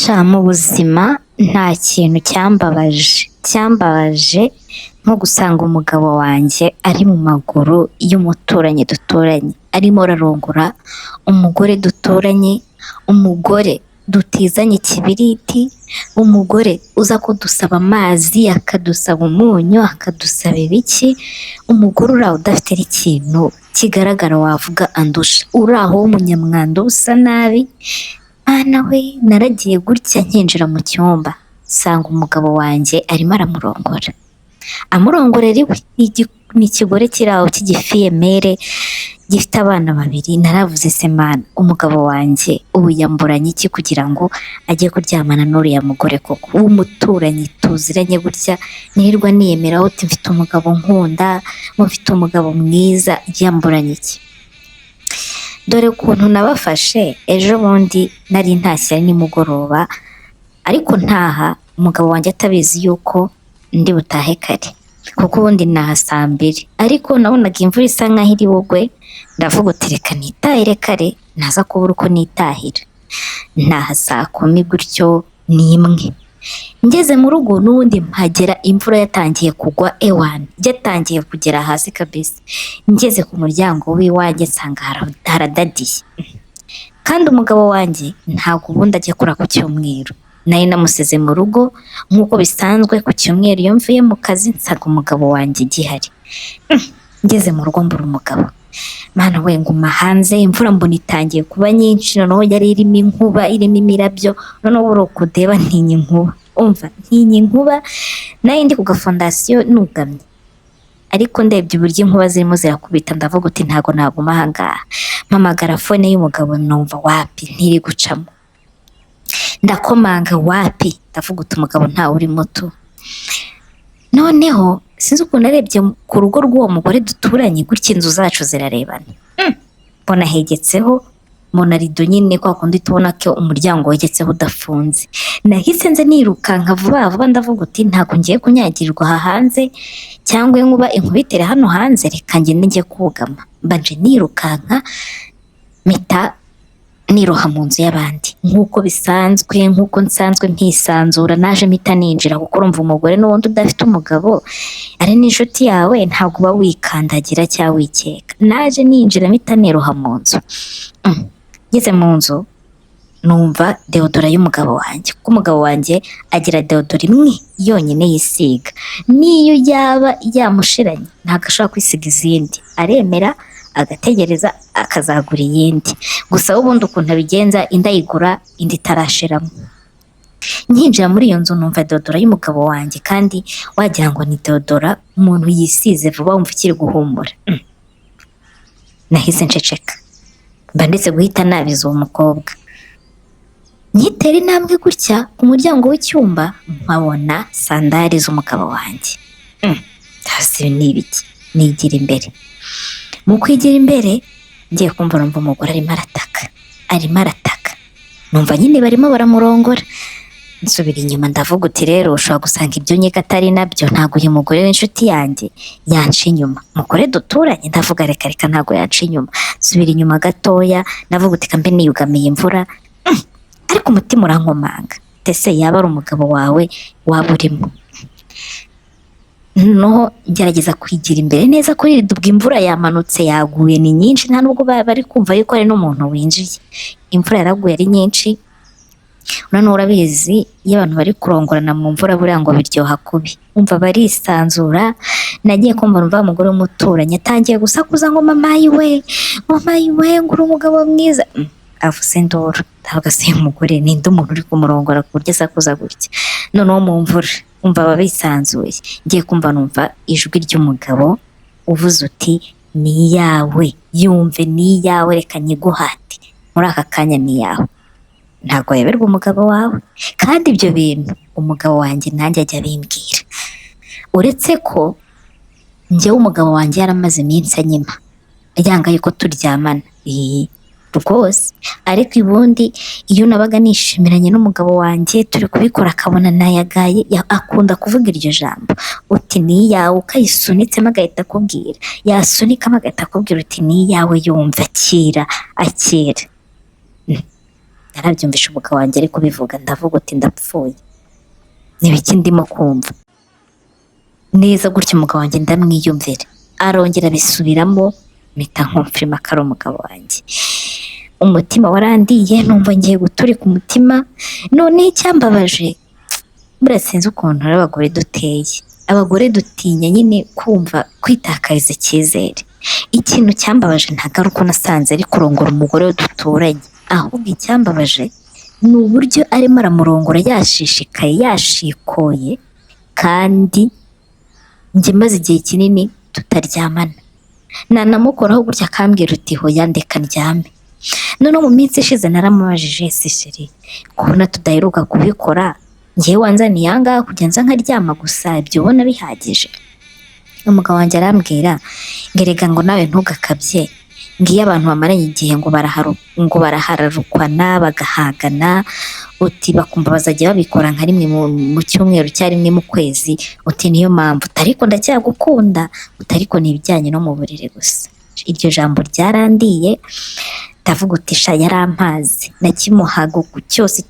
Mu buzima nta kintu cyambabaje nko gusanga umugabo wanjye ari mu maguru y'umuturanyi duturanye, arimo ararongora umugore duturanye, umugore dutizanye ikibiriti, umugore uza kudusaba amazi, akadusaba umunyu, akadusaba ibiki, umugore uri aho udafite n'ikintu kigaragara wavuga andusha, uri aho w'umunyamwanda usa nabi. Mwana we, naragiye gutya nkinjira mu cyumba nsanga umugabo wanjye arimo amurongorera iwe, ni ikigore kiri aho cy'igifiyemere gifite abana babiri. Naravuze se mana, umugabo wanjye ubu yamburanye iki kugira ngo ajye kuryamana n'uriya mugore koko w'umuturanyi tuziranye gutya, nirirwa niyemeraho uti mfite umugabo nkunda, mufite umugabo mwiza, yamburanye iki? Dore ukuntu nabafashe ejo bundi nari ntashye ari nimugoroba, ariko ntaha umugabo wanjye atabizi yuko ndi butahe kare, kuko ubundi naha saa 2, ariko nabonaga imvura isa nkaho iri bugwe, ndavuga uti reka nitahire kare naza kubura uko nitahira. Ntaha saa 10 gutyo n'imwe, ngeze mu rugo n'ubundi mpagera imvura yatangiye kugwa, yatangiye kugera hasi kabisa. Ngeze ku muryango w'iwanjye nsanga haradadiye, kandi umugabo wanjye ntabwo ubundi ajya akora ku cyumweru. Nari namusize mu rugo nk'uko bisanzwe ku cyumweru iyo mvuye mu kazi nsanga umugabo wanjye gihari. Ngeze mu rugo mbura umugabo, mana we, nguma hanze, imvura mbona itangiye kuba nyinshi, noneho yari irimo inkuba, irimo imirabyo, noneho buri uko ndeba ntinya inkuba, ntinya inkuba, nayo ndi ku gafondasiyo nugamye, ariko ndebye uburyo inkuba zirimo zirakubita ndavuga uti ntago naguma aha ngaha. Mpamagara fone y'umugabo numva wapi, ntiri gucamo, ndakomanga wapi, ndavuga uti umugabo ntawe urimo tu. Noneho sinzi ukuntu narebye ku rugo rw'uwo mugore duturanye gutya, inzu zacu zirarebana, mbona hegetseho monarido nyine, kwa kundi tubona ko umuryango wegetseho udafunze. Nahise nze nirukanka vuba vuba ndavuga uti ntabwo ngiye kunyagirwa aha hanze, cyangwa inkuba inkubitere hano hanze, reka ngende njye kugama. Mbanje nirukanka mpita niroha mu nzu y'abandi nk'uko bisanzwe, nk'uko nsanzwe mpisanzura. Naje mpita ninjira kuko urumva umugore n'ubundi udafite umugabo ari n'inshuti yawe, ntabwo uba wikandagira cyangwa wikeka. Naje ninjira mpita niroha mu nzu. Ngeze mu nzu numva deodora y'umugabo wanjye, kuko umugabo wanjye agira deodora imwe yonyine yisiga, niyo yaba yamushiranye ntabwo ashobora kwisiga izindi, aremera agategereza akazagura iyindi. Gusa ubundi ukuntu abigenza, indi ayigura indi itarashiramo. Nkinjira muri iyo nzu numva deodora y'umugabo wanjye, kandi wagira ngo ni deodora umuntu yisize vuba wumva ikiri guhumura. Nahise nceceka, mba ndetse guhita nabiza uwo mukobwa. Nyitera intambwe gutya ku muryango w'icyumba mpabona sandari z'umugabo wanjye. Hasi ni ibiki? Nigira imbere. Mu kwigira imbere ngiye kumva numva umugore arimo arataka, numva nyine barimo baramurongora. Nsubira inyuma ndavuga uti rero ushobora gusanga ibyo nyega atari nabyo, ntabwo uyu mugore w'inshuti yanjye yanca inyuma. Umugore duturanye ndavuga reka ntabwo yanca inyuma. Nsubira inyuma gatoya ndavuga uti kambe niyugamiye imvura, ariko umutima urankomanga, ese yaba ari umugabo wawe waba urimo? Noneho ngerageza kwigira imbere neza kuri ubwo imvura yamanutse yaguye ni nyinshi, nta nubwo bari kumva yuko ari n'umuntu winjiye. Imvura yaraguye ari nyinshi, noneho urabizi iyo abantu bari kurongorana mu mvura buriya ngo biryoha kubi, umva barisanzura. Nagiye kumva numva umugore w'umuturanyi atangiye gusakuza ngo mama yiwe ngo uri umugabo mwiza. Avuze induru, ndavuga se umugore ninde umuntu uri kumurongora ku buryo asakuza gutya? Noneho mu mvura umva babisanzuye, ngiye kumva numva ijwi ry'umugabo uvuze uti ni iyawe, yumve ni iyawe, reka nyiguhate muri aka kanya ni iyawe. Ntabwo yeberwa umugabo wawe, kandi ibyo bintu umugabo wanjye nanjye ajya abimbwira, uretse ko njyewe umugabo wanjye yaramaze iminsi anyima yanga yuko turyamana rwose. Ariko ubundi iyo nabaga nishimiranye n'umugabo wanjye turi kubikora akabona nayagaye, akunda kuvuga iryo jambo uti ni iyawe, ukayisunitsemo agahita akubwira, yasunikamo agahita akubwira uti ni iyawe, yumva akira. narabyumvishe umugabo wanjye ari kubivuga, ndavuga uti ndapfuye, n'ibiki ndimo kumva neza gutyo. Umugabo wanjye ndamwiyumvira, arongera abisubiramo, mpita nkumfirima ko ari umugabo wanjye. Umutima warandiye, numva ngiye guturika umutima. Noneho icyambabaje, buriya sinzi ukuntu ari abagore duteye, abagore dutinya nyine kumva kwitakariza icyizere. Ikintu cyambabaje ntabwo ari uko nasanze ari kurongora umugore we duturanye, ahubwo icyambabaje ni uburyo arimo aramurongora yashishikaye, yashikoye, kandi njye maze igihe kinini tutaryamana. Nanamukoraho gutya akambwira uti hoya ndeka ndyame. Noneho mu minsi ishize naramubajije, ese sheri kubona tudaheruka kubikora, njyewe wanzaniye aha ngaha kujya nza nkaryama gusa, ibyo ubona bihagije? Umugabo wanjye arambwira ngo erega ngo nawe ntugakabye, ngiyo abantu bamaranye igihe ngo barahararukwana bagahagana, uti bakumva bazajya babikora nka rimwe mu cyumweru cyangwa rimwe mu kwezi, uti niyo mpamvu utariko ndacyagukunda, utariko ni ibijyanye no mu buriri gusa. Iryo jambo ryarandiye, ndavuga uti sha yarampazi, nakimuhaga cyose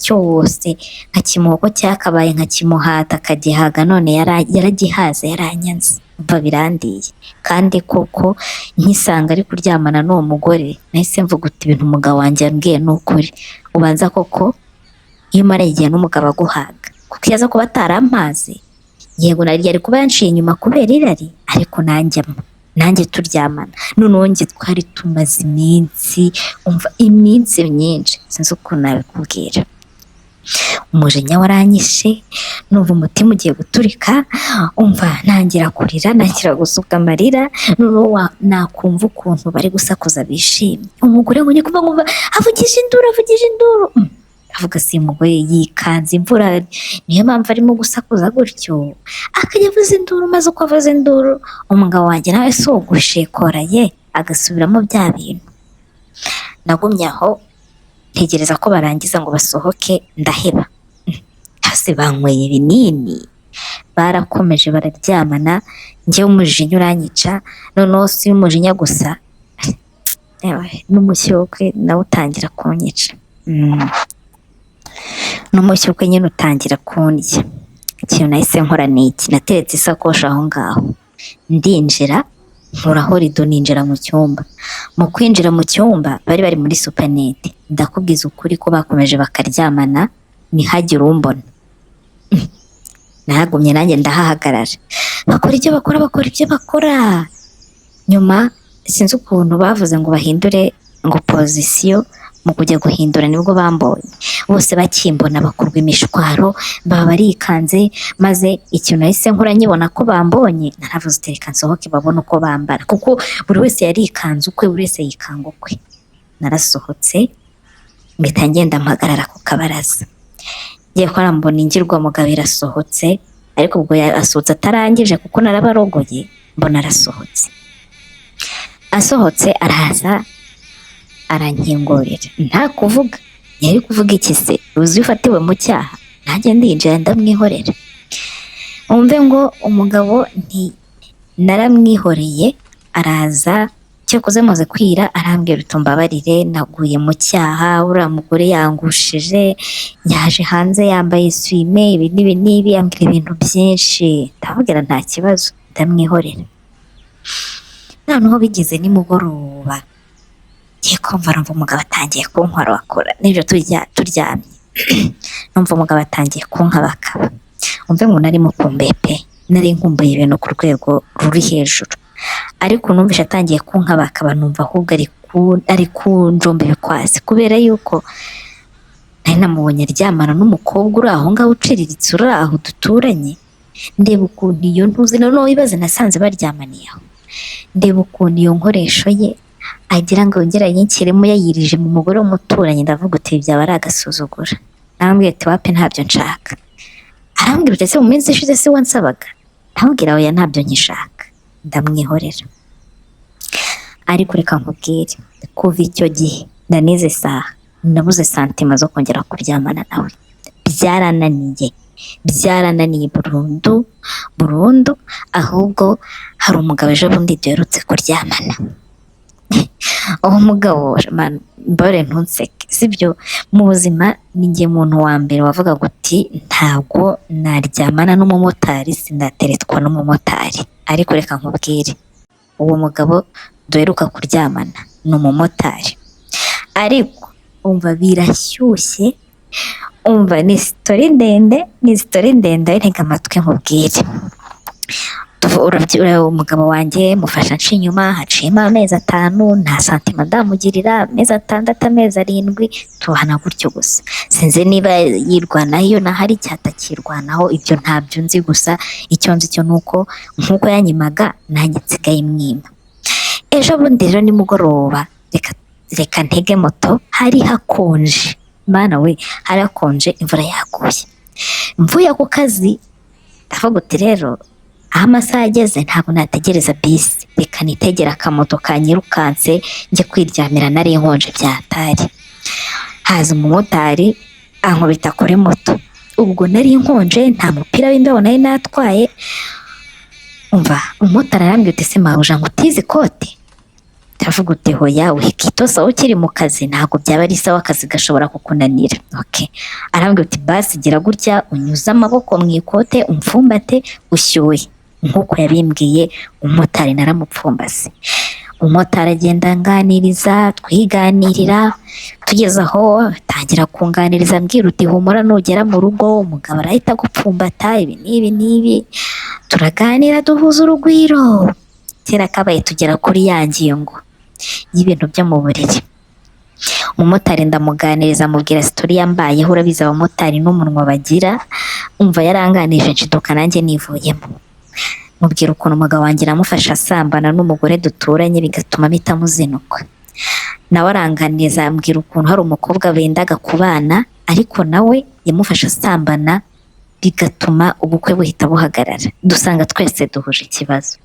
nkakimuha uko cyakabaye, nkakimuhata akagihaga, none yaragihaze, yaranyanze, mva birandiye. Kandi koko nkisanga ari kuryamana n'uwo mugore, nahise mvuga uti ibintu umugabo wanjye yambwiye ni ukuri, ubanza koko iyo umara igihe n'umugabo aguhaga, kuko iyo aza kuba atarampazi, yego yari kuba yanciye inyuma kubera irari, ariko nanjye turyamana. Noneho njye twari tumaze iminsi myinshi, sinzi ukuntu nabikubwira. Umujinya waranyishe, numva umutima ugiye guturika, umva ntangira kurira, ntangira gusuka amarira. Noneho nakumva ukuntu bari gusakuza bishimye, umugore ngo nyine kumva avugije induru, avuga si umugore yikanze imvura, niyo mpamvu arimo gusakuza gutyo, akajya avuza induru. Maze uko avuza induru, umugabo wanjye nawe si ugushekoraye agasubiramo bya bintu. Nagumye aho ntegereza ko barangiza ngo basohoke, ndaheba. Hasi banyweye ibinini, barakomeje bararyamana, njyewe umujinya uranyica. Noneho si umujinya gusa, n'umushyokwe nawe utangira kunyica. N'umushyokwe nyine utangira kundya. Ikintu nahise nkora ni iki, nateretse isakoshi aho ngaho, ndinjira, nkuraho rido, ninjira mu cyumba. Mu kwinjira mu cyumba bari muri supanete, ndakubwiza ukuri ko bakomeje bakaryamana ntihagire umbona. Nahagumye nanjye ndahahagarara, bakora ibyo bakora. Nyuma sinzi ukuntu bavuze ngo bahindure ngo pozisiyo, mu kujya guhindura nibwo bambonye. Bose bakimbona bakurwa imishwaro, baba barikanze. Maze ikintu nahise nkora nyibona ko bambonye, naravuze uti reka nsohoke babone uko bambara, kuko buri wese yarikanze ukwe, buri wese yikanga ukwe. Narasohotse, mpita ngenda mpagarara ku kabaraza, ngiye ko arambona ingirwa mugabo irasohotse, ariko ubwo asohotse atarangije kuko narabarogoye, mbona arasohotse. Asohotse araza arankingurira, nta kuvuga. Yari kuvuga iki se? Uzi ufatiwe mu cyaha? Nanjye ndinjira ndamwihorera. Umve ngo umugabo naramwihoreye, araza, cyakoze maze kwira, arambwira utumbabarire, naguye mu cyaha, uriya mugore yangushije, yaje hanze yambaye swime, ibi n'ibi, ambwira ibintu byinshi. Ndamubwira nta kibazo, ndamwihorera. Noneho bigeze nimugoroba, ngiye kumva numva umugabo atangiye kunkorakora, n'ibyo turyamye numva umugabo atangiye kunkabakaba. Umve ngo nari mukumbuye pe, nari nkumbuye ibintu ku rwego ruri hejuru, ariko numvise atangiye kunkabakaba, numva ahubwo ari kunjomba ibikwasi, kubera yuko nari namubonye aryamana n'umukobwa uri aho ngaho uciriritse, uri aho duturanye. Ndeba ukuntu iyo ntuzi, noneho wibaze nasanze baryamaniye aho, ndeba ukuntu iyo nkoresho ye agira ngo yongere ayinshyiremo yayirije mu mugore w'umuturanyi. Ndavuga uti byaba ari agasuzugura. Arambwira ati wapi ntabyo nshaka. Arambwira uti ese mu minsi ishize se wansabaga? Ndamubwira oya ntabyo nkishaka, ndamwihorera. Ariko reka nkubwire, kuva icyo gihe ndanize saha nabuze santima zo kongera kuryamana nawe. Byarananiye burundu. Ahubwo hari umugabo ejo bundi duherutse kuryamana, uwo mugabo man, mbore ntunseke sibyo, mu buzima ni njye muntu wa mbere wavuga guti ntabwo naryamana n'umumotari, sinateretwa n'umumotari. Ariko reka nkubwire, uwo mugabo duheruka kuryamana ni umumotari, ariko umva birashyushye, umva ni sitori ndende, ni sitori ndende, ntega amatwi nkubwire. Umugabo wanjye mufasha nca inyuma, haciyemo amezi 5 nta santima ndamugirira, amezi 6, amezi 7 tubana gutyo gusa. Sinzi niba yirwanaho na hari cyatakirwanaho, ibyo ntabyo nzi, gusa icyo nzi cyo nuko nkuko yanyimaga nanjye nsigaye mwima. Ejo bundi rero nimugoroba, reka ntege moto, hari hakonje mana we, hari hakonje, imvura yaguye. Mvuye ku kazi ndavuga uti rero aho amasaha ageze ntabwo nategereza bisi, reka nitegera akamoto kanyirukanse njye kwiryamira, nari nkonje byatari. Haza umumotari ankubita kuri moto, ubwo nari nkonje, nta mupira w'imbeho nari natwaye. Umva umumotari arambwira uti se mabuja ngo utize ikote? Ndavuga uti hoya wikitosa ukiri mu kazi, ntabwo byaba ari sawa, akazi gashobora kukunanira. Okay, arambwira uti basi gira gutya unyuze amaboko mu ikote umfumbate ushyuye, nkuko yabimbwiye. Umumotari naramupfumbase, umumotari agenda nganiriza, twiganirira, tugeze aho tangira kunganiriza, ambwira uti humura nugera mu rugo umugabo arahita gupfumbata, ibi n'ibi. Turaganira duhuza urugwiro, kera kabaye tugera kuri ya ngingo y'ibintu byo mu buriri. Umumotari ndamuganiriza, mubwira sitori yambayeho, urabizi abamotari n'umunwa bagira. Umva yaranganije nshiduka nanjye nivuyemo, mubwira ukuntu umugabo wanjye namufasha asambana n'umugore duturanye, bigatuma mpita muzinukwa. Nawe aranganiza, ambwira ukuntu hari umukobwa bendaga kubana, ariko nawe yamufasha asambana, bigatuma ubukwe buhita buhagarara. Dusanga twese duhuje ikibazo,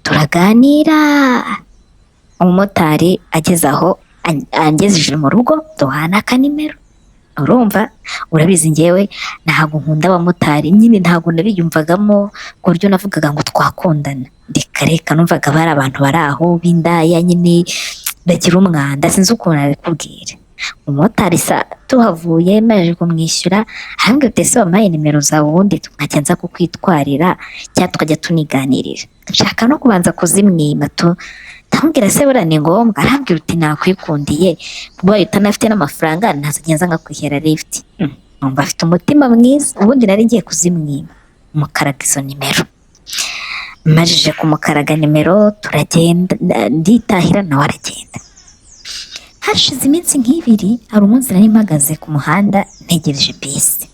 turaganira. Umumotari ageze aho angejeje mu rugo, duhana akanimero. Urumva, urabizi njyewe ntabwo nkunda abamotari, nyine ntabwo nabiyumvagamo ku buryo navugaga ngo twakundana. Reka numvaga bari abantu bari aho b'indaya, nyine bagira umwanda, sinzi ukuntu nabikubwira. Umumotari tuhavuye maje kumwishyura, arambwira uti ese wampaye nimero zawe ubundi nkajya nza kukwitwarira cyangwa tukajya tuniganirira. Nshaka no kubanza kuzimwima ndamubwira se buriya ni ngombwa? Arambwira uti nakwikundiye, ubaye utanafite n'amafaranga ntazagenda ngakwihera lift. Numva afite umutima mwiza, ubundi nari ngiye kuzimwima, mukaraga izo nimero. Majije kumukaraga nimero, turagenda, nditahira nawe aragenda. Hashize iminsi nk'ibiri, hari umunsi nari mpagaze ku muhanda ntegereje bisi,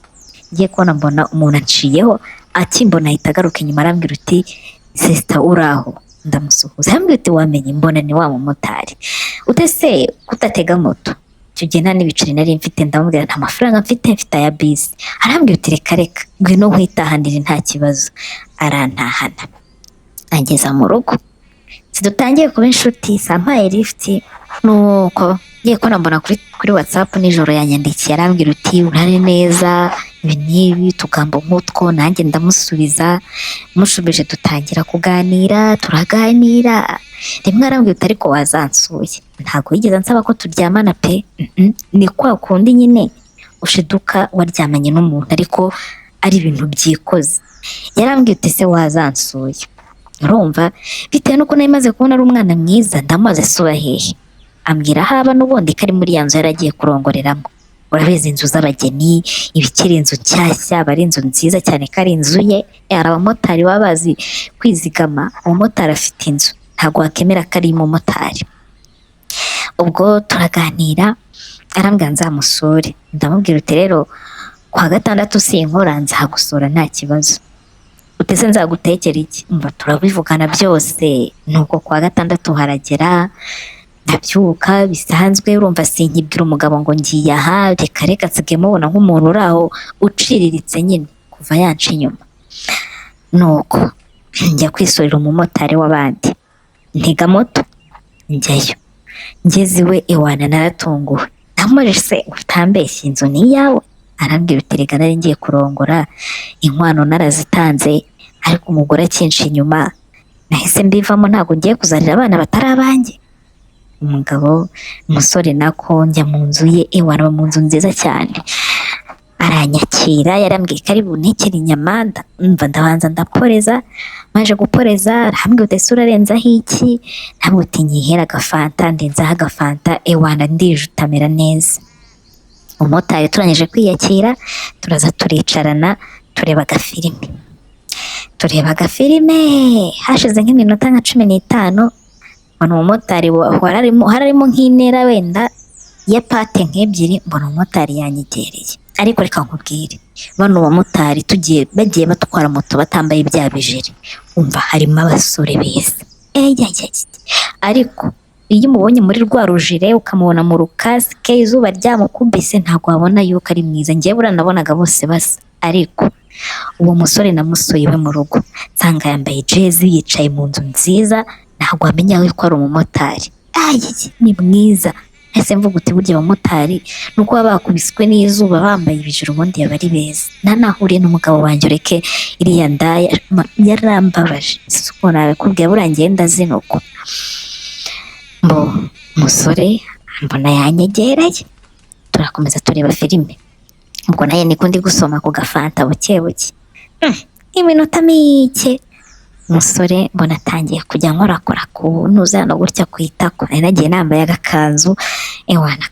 ngiye kubona mbona umuntu aciyeho, akimbona ahita agaruka inyuma, arambwira uti sister uraho? Ndamusuhuza, arambwira uti wamenye? Mbona ni wa mumotari. Utese kutatega moto? Icyo gihe nta n'ibiceri nari mfite, ndamubwira nta mafaranga mfite aya bisi. Arambwira uti reka ngwino nkwitahanire nta kibazo. Arantahana angeza mu rugo, dutangiye kuba inshuti, sampaye lift. Nuko ngiye kubona mbona kuri WhatsApp nijoro yanyandikiye, arambwira uti urare neza, ibi n'ibi, tugambo nk'utwo. Nanjye ndamusubiza, mushubije dutangira kuganira, turaganira. Rimwe arambwira uti ariko wazansuye? Ntabwo yigeze ansaba ko turyamana pe, ni kwa kundi nyine ushiduka waryamanye n'umuntu ariko ari ibintu byikoze. Yarambwira uti se wazansuye? Urumva, bitewe nuko nari maze kubona ari umwana mwiza, ndamubaza asuba hehe. Ambwira haba n'ubundi kari muri ya nzu yaragiye kurongoreramo. Urabizi inzu z'abageni ibikiri inzu nshyashya aba ari inzu nziza cyane, ko ari inzu ye. Hari abamotari baba bazi kwizigama, umumotari afite inzu ntabwo wakemera ko ari umumotari. Ubwo turaganira, arambwira nzamusure. Ndamubwira uti rero kwa gatandatu sinkora, nzagusura nta kibazo. Utese nzagutekera iki? Umva turabivugana byose. Nuko kwa gatandatu haragera, ndabyuka bisanzwe. Urumva sinkibwira umugabo ngo ngiye aha, reka nsige mubona nk'umuntu uri aho uciriritse nyine kuva yanca inyuma. Nuko njya kwisurira umumotari w'abandi, ntega moto njyayo. Ngeze iwe iwana naratunguwe, namubajije se utambeshye inzu ni iyawe? Arambwira uti reka nari ngiye kurongora, inkwano narazitanze, ariko umugore akinshi inyuma nahise mbivamo, ntabwo ngiye kuzarira abana batari abanjye. umugabo umusore nako njya mu nzu ye, aba mu nzu nziza cyane, aranyakira yarambwiye ko ari buntekere inyama, mva ndabanza ndaporeza, maje guporeza arambwira uti ese urarenzaho iki, ntabwo uti nyihera agafanta, ndenzaho agafanta, ndijutamera neza. Umumotari turangije kwiyakira turaza turicarana tureba agafilime, hashize nk'iminota nka 15 mbona umumotari hararimo nk'intera wenda ya pate nk'ebyiri, mbona umumotari yanyegereye. Ariko reka nkubwire, bano bamotari bagiye batwara moto batambaye bya bijiri, umva harimo abasore beza, ariko iyo umubonye muri rwa rujire ukamubona mu rukasike izuba ryamukubise ntabwo wabona yuko ari mwiza. Njyewe buranabonaga bose basa, ariko uwo musore namusuye iwe mu rugo nsanga yambaye jezi yicaye mu nzu nziza, ntabwo wamenya ko ari umumotari. Ni mwiza. Ese mvuga uti burya abamotari nuko baba bakubiswe n'izuba bambaye ibijuru ubundi yaba ari beza. Nanahuriye n'umugabo wanjye ureke iriya ndaya yarambabaje, siko nabikubwiye burangiye ndazinuko. Umusore mbona yanyegereye, turakomeza tureba filime, ubwo naye niko ndi gusoma ku gafanta buke buke. Iminota mike umusore mbona atangiye kujya nkorakora ku ntuzano gutya ku itako, nari nagiye nambaye agakanzu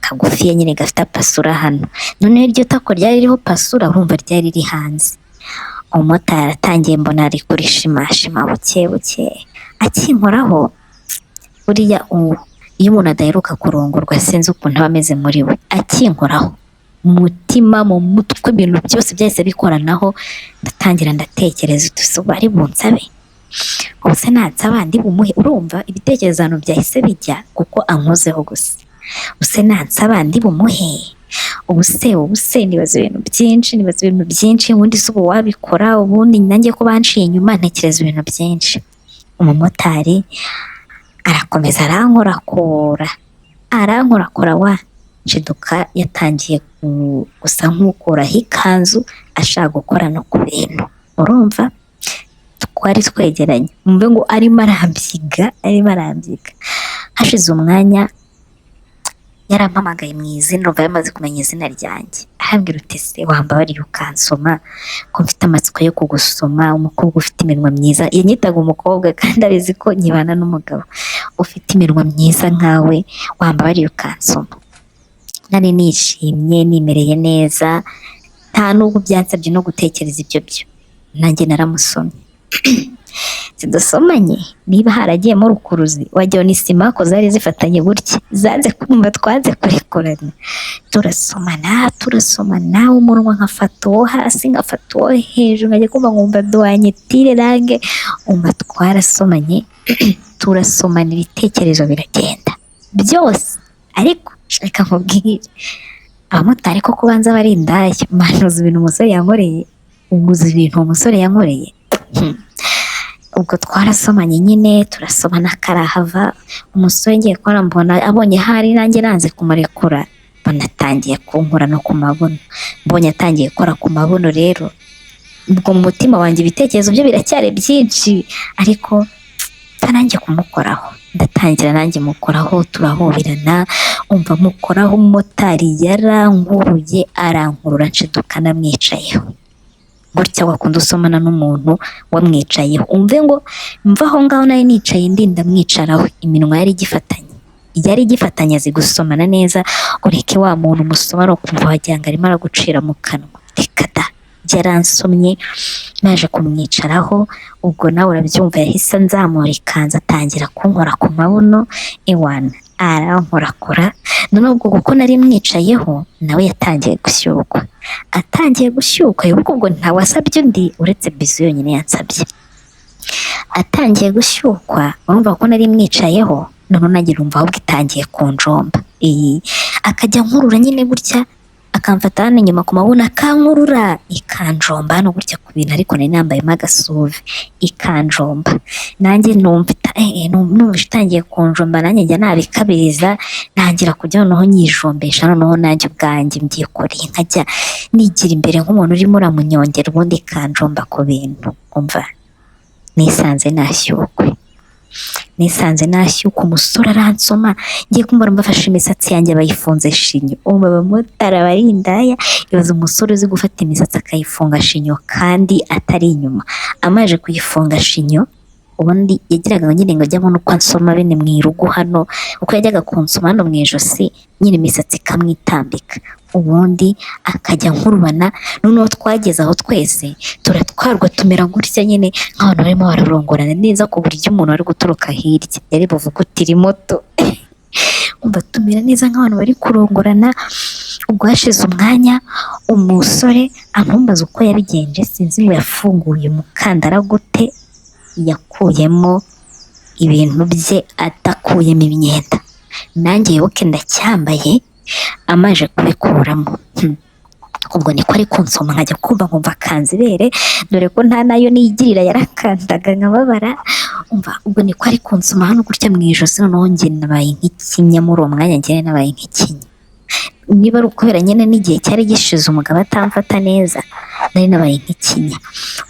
kagufiya nyine gafite pasura hano, noneho iryo tako ryari ririho pasura urumva ryari riri hanze. Umumotari atangiye mbona ari kurishimashima buke buke, akinkoraho. Buriya iyo umuntu adaheruka kurongorwa sinzi ukuntu aba ameze muri we, akinkoraho umutima mu mutwe ibintu byose byahise bikoranaho, ndatangira ndatekereza uti bari bunsabe, ubuse nansaba ndi bumuhe. Urumva ibitekerezo byahise bijya kuko ankozeho gusa, ubuse nansaba ndi bumuhe, ubuse nibaza ibintu byinshi, ubundi se ubu wabikora, ubundi nanjye ko banciye inyuma ntekereza ibintu byinshi. Umumotari arakomeza arankorakora nshiduka yatangiye gusa nk'ukuraho ikanzu ashaka gukora no ku bintu. Urumva twari twegeranye, mbe ngo arimo arambyiga. Hashize umwanya yarampamagaye mu izina, urumva yamaze kumenya izina ryanjye, arambwira uti se wambabariye ukansoma ko mfite amatsiko yo kugusoma, umukobwa ufite iminwa myiza. Yanyitaga umukobwa kandi abizi ko nyibana n'umugabo ufite iminwa myiza nkawe, wambabariye ukansoma. Nari nishimye nimereye neza, nta nubwo byansabye no gutekereza ibyo nanjye naramusomye. Tudasomanye niba haragiyemo rukuruzi wagira ni sima ko zari zifatanye gutya, zanze kumva twanze kurekurana. Turasomana umunwa nkafata uwo hasi nkafata uwo hejuru, nkajya kumva nkumva duhanyitire range, twarasomanye turasomana, ibitekerezo biragenda byose. Ariko reka nkubwire, abamotari ko kubanza bari indaya, manuza ibintu umusore yankoreye, umusore yankoreye. Ubwo twarasomanye nyine turasomana karahava, umusore ngiye kubona mbona abonye hari nanjye nanze kumurekura, mbona atangiye kunkora no ku mabuno. Mbonye atangiye gukora ku mabuno rero, ubwo mu mutima wanjye ibitekerezo byo biracyari byinshi, ariko nanjye kumukoraho. Ndatangira nanjye mukoraho, turahoberana, umva mukoraho. Umumotari yarankuruye arankurura nshiduka namwicayeho. Gutya wakunda usomana n'umuntu wamwicayeho, umve ngo mva aho ngaho nayo nicaye ndinda mwicaraho, iminwa yari igifatanya azi gusomana neza. Ureke wa muntu umusoma no kumva wagira ngo arimo aragucira mu kanwa, reka da, yaransomye naje kumwicaraho. Ubwo nawe urabyumva, yahise anzamura ikanzu atangira kunkora ku mabuno, arankorakora. Noneho ubwo kuko nari mwicayeho nawe yatangiye gushyukwa, ubwo ntawasabye undi uretse bizu yonyine yansabye. Atangiye gushyukwa, urumva ko nari mwicayeho, noneho nanjye urumva ahubwo itangiye kunjomba. Akajya nkurura nyine gutya, akamfata hano inyuma ku mabuno akankurura, ikanjomba hano gutya ku bintu, ariko nari nambayemo agasuve, ikanjomba. Nanjye numva itangiye kunjomba, nanjye njya nabikabiriza, ntangira kujya noneho nyijombesha, noneho nanjye ubwanjye mbyikoreye, nkajya nigira imbere nk'umuntu urimo uramunyongera, ubundi ikanjomba ku bintu. Umva nisanze nashyukwe. nisanze nashyuka umusore aransoma, ngiye kumubona mbafashe imisatsi yanjye bayifunze shinyo. Ubu abamotari aba ari indaya, ibaza umusore uzi gufata imisatsi akayifunga shinyo kandi atari inyuma. Amaze kuyifunga shinyo, ubundi yagiraga ngo nyine ngo ajye abona uko ansoma bene mu irugu hano, uko yajyaga kunsoma hano mu ijosi, nyine imisatsi ikamwitambika, ubundi akajya nkurubana. Noneho twageze aho twese turatwarwa tumera gutya nyine nk'abantu barimo bararongorana neza, ku buryo umuntu ari guturuka hirya yari buvuga uti iri moto umva tumera neza nk'abantu bari kurongorana. Ubwo hashize umwanya umusore amumbaza uko yabigenje, sinzi ngo yafunguye umukandara gute, yakuyemo ibintu bye adakuyemo imyenda, nanjye yoke ndacyambaye. Amaje kubikuramo ubwo niko ari kunsoma, nkajya kumva nkumva akanze ibere, dore ko nta nayo nigirira yarakandaga nkababara. Umva ubwo niko ari kunsoma hano gutya mu ijosi, noneho njye nabaye nk'ikinya muri uwo mwanya, njye nabaye nk'ikinya. Niba ari ukubera nyine n'igihe cyari gishize umugabo atamfata neza, nari nabaye nk'ikinya.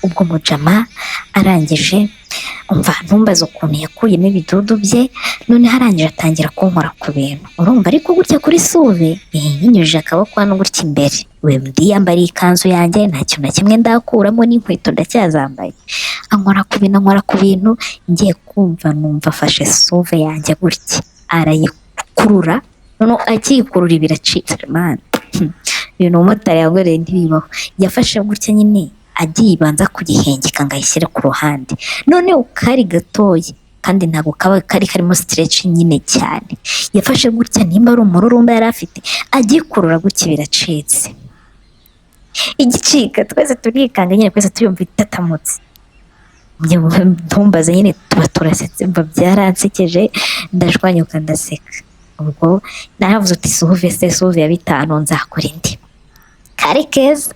Ubwo mujama arangije, umva ntumbaze ukuntu yakuyemo ibidudu bye, noneho arangije atangira kunkora ku bintu, urumva ariko gutya kuri suve yinyujije akaboko hano gutya imbere. We ndiyambariye ikanzu yanjye, nta kintu na kimwe ndakuramo, n'inkweto ndacyazambaye. Ankora ku bintu, ngiye kumva numva afashe suve yanjye gutya arayikurura, noneho akiyikurura biracitse man. Ibintu umumotari yagoreye ntibibaho. Yafashe gutya nyine agiye ibanza kugihengeka ngo ayishyire ku ruhande, noneho kari gatoya kandi ntabwo kaba karimo stretch nyine cyane. Yafashe gutya nimba ari umururumba yari afite, agikurura gutya biracitse. Igicika twese turikanga nyine, twese tuyumva itatamutse. Ntumbaze nyine tuba turasetse, mba byaransekeje, ndashwanyuka ndaseka. Ubwo naravuze uti suve ya 5 nzakora indi. Kari keza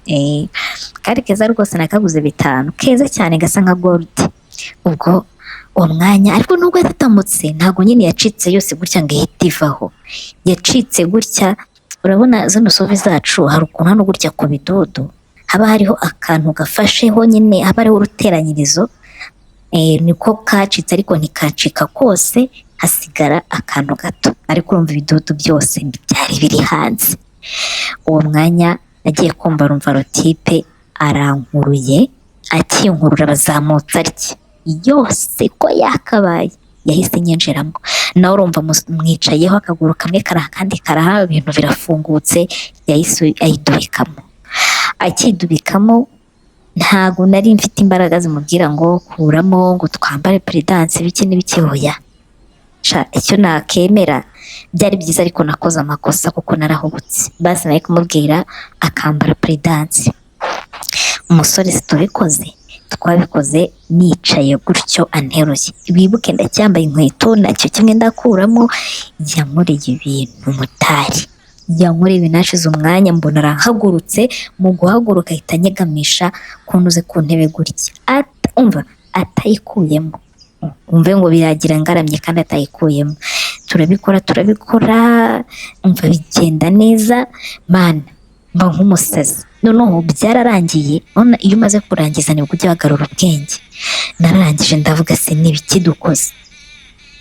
kari keza rwose, nakaguze 5, keza cyane gasa nka gold. Ubwo uwo mwanya ariko nubwo yatatamutse, ntabwo nyine yacitse yose gutya ngo ihite ivaho, yacitse gutya. Urabona zino suve zacu hari ukuntu hano gutya ku bidodo haba hariho akantu gafasheho nyine, haba hariho uruteranyirizo, niko kacitse ariko ntikacika kose, hasigara akantu gato, ariko urumva ibidodo byose byari biri hanze. Uwo mwanya nagiye kumva rumva rotipe arankuruye, akinkurura bazamutse atya yose ko yakabaye, yahise nyinjiramo. Nawe urumva mwicayeho, akaguru kamwe karaha akandi karaha, ibintu birafungutse, yahise ayidubikamo. Akidubikamo ntago nari mfite imbaraga zimubwira ngo kuramo, ngo twambare puridanse biki n'ibiki, hoya icyo nakemera byari byiza, ariko nakoze amakosa kuko narahubutse. Basi naye kumubwira akambara puridanse. Umusore situbikoze, twabikoze nicaye gutyo anteruye. Wibuke ndacyambaye inkweto, nacyo kimwe ndakuramo. Yankoreye ibintu mutari, yankoreye ibintu. Hashize umwanya mbona arahagurutse, mu guhaguruka ahita anyegamisha kuntuze ku ntebe gutya, umva atayikuyemo. Umve ngo biragira ngaramye kandi atayikuyemo. Turabikora umva bigenda neza mana, mba nk'umusazi. Noneho byararangiye, none iyo umaze kurangiza nibwo ujya wagarura ubwenge. Nararangije ndavuga se n'ibiki dukoze.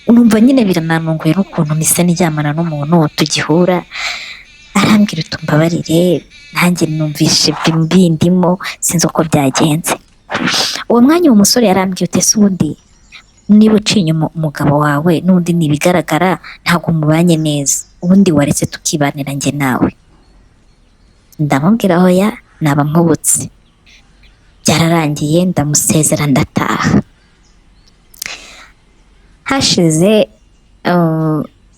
Numva nyine birananunguye n'ukuntu mise nijyamana n'umuntu tugihura, arambwira utumbabarire, nanjye numvishe bindimo, sinzi uko byagenze. Uwo mwanya uwo musore yarambwiye uti ese ubundi niba uciye inyuma umugabo wawe n'undi ntibigaragara, ntabwo mubanye neza, ubundi waretse tukibanira njye nawe? Ndamubwira hoya, naba nkubutse. Byararangiye ndamusezera ndataha. Hashize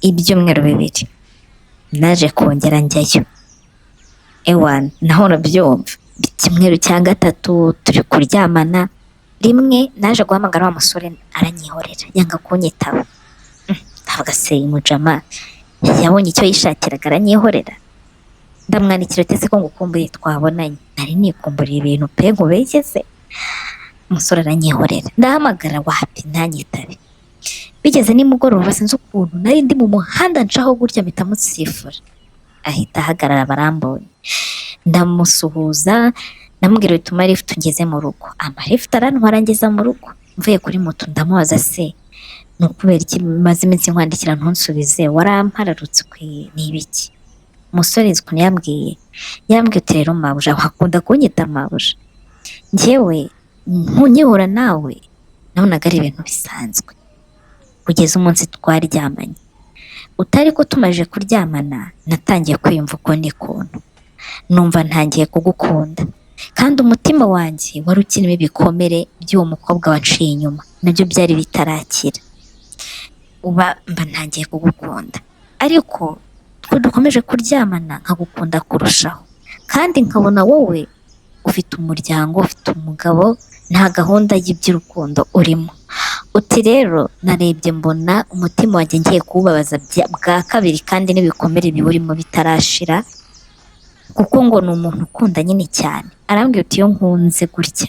ibyumweru 2 naje kongera njyayo. Naho nabyumva icyumweru cya 3 turi kuryamana, rimwe naje guhamagara wa musore aranyihorera, yanga kunyitaba. Ndavuga se mujama yabonye icyo yishakiraga aranyihorera. Ndamwandikira ati ko ngukumbuye twabonanye. Nari nikumburiye ibintu pe nkubegeze. Umusore aranyihorera, ndahamagara wapi ntanyitabe. Bigeze nimugoroba sinzi ukuntu nari ndi mu muhanda ncaho gutya mpita mutsifura, ahita ahagarara barambonye. Ndamusuhuza, ndamubwira bituma lift ngeze mu rugo. Ama lift arantwara ngeza mu rugo, mvuye kuri moto ndamubaza se ni ukubera iki maze iminsi nkwandikira ntunsubize, warampararutse ukwiye ni ibiki? Umusore nzi ukuntu yambwiye uti rero mabuja, hakunda kunyita mabuja, njyewe nkihura nawe nabonaga ari ibintu bisanzwe kugeza umunsi twaryamanye, utari ko tumaze kuryamana natangiye kwiyumva ukundi kuntu, numva ntangiye kugukunda, kandi umutima wanjye wari ukirimo ibikomere by'uwo mukobwa wanciye inyuma, nabyo byari bitarakira, mba ntangiye kugukunda, ariko twe dukomeje kuryamana nkagukunda kurushaho, kandi nkabona wowe ufite umuryango, ufite umugabo, nta gahunda y'iby'urukundo urimo. Uti rero narebye mbona umutima wanjye ngiye kuwubabaza bwa kabiri, kandi n'ibikomere biwurimo bitarashira, kuko ngo ni umuntu ukunda nyine cyane. Arambwira uti iyo nkunze gutya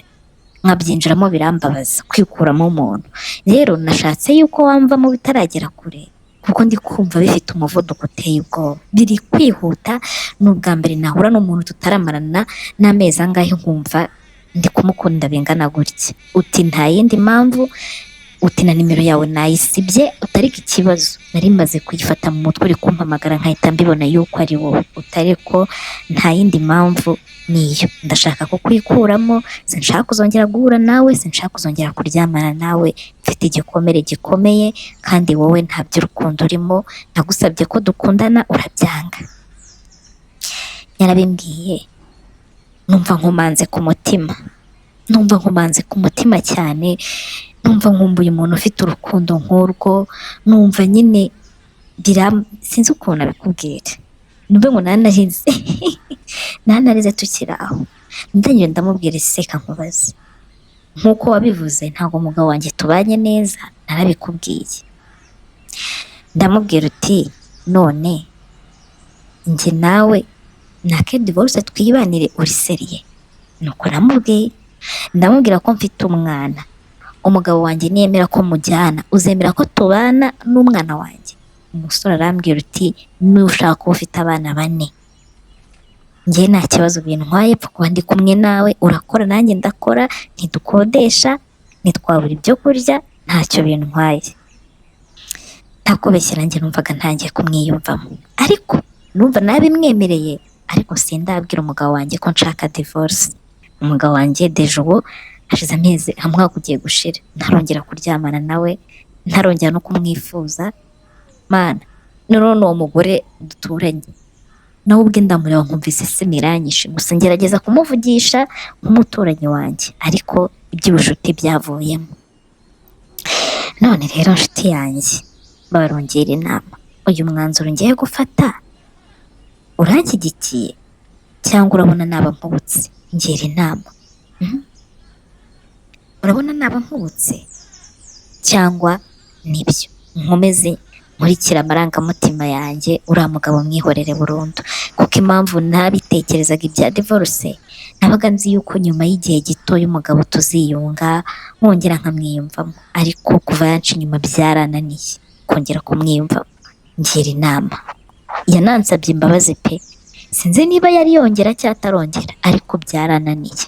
nkabyinjiramo birambabaza kwikuramo umuntu, rero nashatse yuko wamvamo bitaragera kure, kuko ndi kumva bifite umuvuduko uteye ubwoba, biri kwihuta. Ni ubwa mbere nahura n'umuntu tutaramarana n'amezi angahe nkumva ndi kumukunda bingana gutya. Uti nta yindi mpamvu, uti na nimero yawe nayisibye, utariko ikibazo nari maze kuyifata mu mutwe uri kumpamagara nkahita mbibona yuko ari wowe, utariko nta yindi mpamvu niyo, ndashaka kukwikuramo, sinshaka kuzongera guhura nawe, sinshaka kuzongera kuryamana nawe, mfite igikomere gikomeye, kandi wowe nta by'urukundo urimo, nagusabye ko dukundana urabyanga. Yarabimbwiye numva nkumanze ku mutima cyane, numva nkumbuye umuntu ufite urukundo nk'urwo, numva nyine sinzi ukuntu abikubwira, numve ngo nanarize tukiri aho, ndangije ndamubwira iseka nkubaze, nk'uko wabivuze ntabwo umugabo wanjye tubanye neza, narabikubwiye. Ndamubwira uti none njye nawe nake divorce twibanire, uri seriye? Nuko ndamubwira ko mfite umwana, umugabo wanjye niyemera ko mujyana, uzemera ko tubana n'umwana wanjye? Umusore arambwira uti nushaka kuba ufite abana 4, njye nta kibazo bintwaye, pfa kuba ndi kumwe nawe, urakora nanjye ndakora, ntidukodesha, ntitwabura ibyo kurya, ntacyo bintwaye. Ntakubeshyera, njye numvaga ntangiye kumwiyumvamo, ariko numva nabimwemereye, ariko sindabwira umugabo wanjye ko nshaka divorce. Umugabo wanjye deje ubu hashize amezi umwaka ugiye gushira, ntarongera kuryamana nawe, ntarongera no kumwifuza. Mana, none uwo mugore duturanye nawe ubwe ndamureba nkumvise isemi iranyishe, gusa ngerageza kumuvugisha nk'umuturanyi wanjye, ariko iby'ubucuti byavuyemo. None rero nshuti yanjye, barongera inama, uyu mwanzuro ngiye gufata uranshyigikiye cyangwa urabona naba nkubutse? Ngira inama. Urabona naba nkubutse cyangwa nibyo nkomeze nkurikira amarangamutima yanjye, uriya mugabo mwihorere burundu? Kuko impamvu nabitekerezaga ibya divorce, nabaga nzi yuko nyuma y'igihe gito umugabo tuziyunga, nkongera nkamwiyumvamo, ariko kuva yanca inyuma byarananiye kongera kumwiyumvamo. Ngira inama. Yanansabye imbabazi pe, sinzi niba yari yongera cyangwa atarongera, ariko byarananiye.